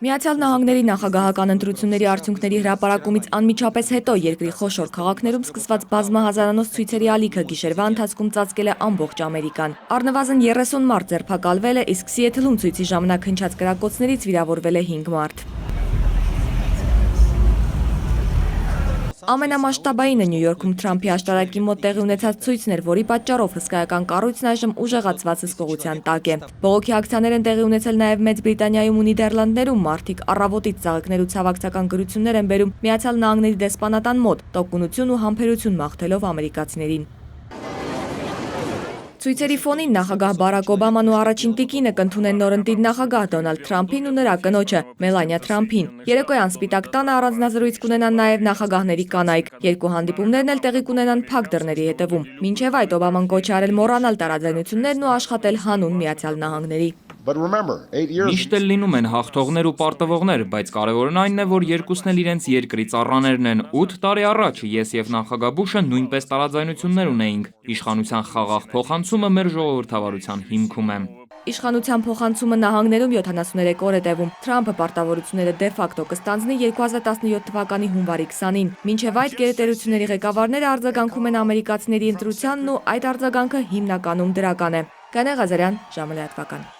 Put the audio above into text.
Միացյալ Նահանգների նախագահական ընտրությունների արդյունքների հրապարակումից անմիջապես հետո երկրի խոշոր քաղաքներում սկսված բազմահազարանոց ցույցերի ալիքը գիշերվա ընթացքում ծածկել է ամբողջ Ամերիկան։ Առնվազն 30 մարդ ձերբակալվել է, իսկ Սիեթլում ցույցի ժամանակ հնչած կրակոցներից վիրավորվել է 5 մարդ։ Ամենամասշտաբայինը Նյու Յորքում Թրամփի աշտարակի մոտ տեղի ունեցած ցույցն էր, որի պատճառով հսկայական կառույցն այժմ ուժեղացված հսկողության տակ է։ Բողոքի ակցիաներ են տեղի ունեցել նաև Մեծ Բրիտանիայում ու Նիդերլանդներում, մարդիկ առավոտից ծաղիկներ ու ցավակցական գրություններ են բերում Միացյալ Նահանգների դեսպանատան մոտ, տոկունություն ու համբերություն մաղթելով ամերիկացիներին։ Ցույցերի ֆոնին նախագահ Բարաք Օբաման ու առաջին տիկինը կընդունեն նորընտիր նախագահ Դոնալդ Թրամփին ու նրա կնոջը Մելանիա Թրամփին։ Երեկոյան Սպիտակ տանը առանձնազրույց կունենան նաև նախագահների կանայք։ Երկու հանդիպումներն էլ տեղի կունենան փակ դռների հետևում։ Մինչև այդ Օբաման կոչ է արել մոռանալ տարաձայնություններն ու աշխատել հանուն Միացյալ Նահանգների։ Միշտ էլ լինում են հաղթողներ ու պարտվողներ, բայց կարևորն այն է, որ երկուսն էլ իրենց երկրի ծառաներն են։ 8 տարի առաջ ես եւ նախագահ Բուշը նույնպես տարաձայնություններ ունեինք։ Իշխանության խաղաղ փոխանցումը մեր ժողովրդավարության հիմքում է։ Իշխանության փոխանցումը նահանգներում 73 օր է տևում։ Թրամփը պարտավորությունները դե ֆակտո կստանձնի 2017 թվականի հունվարի 20-ին։ Մինչև այդ գերտերությունների ղեկավարները արձագանքում են ամերիկացիների ընտրությանն ու այդ արձագանքը հիմնականում դրական է։ Գաներ Ղազարյան, ժամը լրատվական։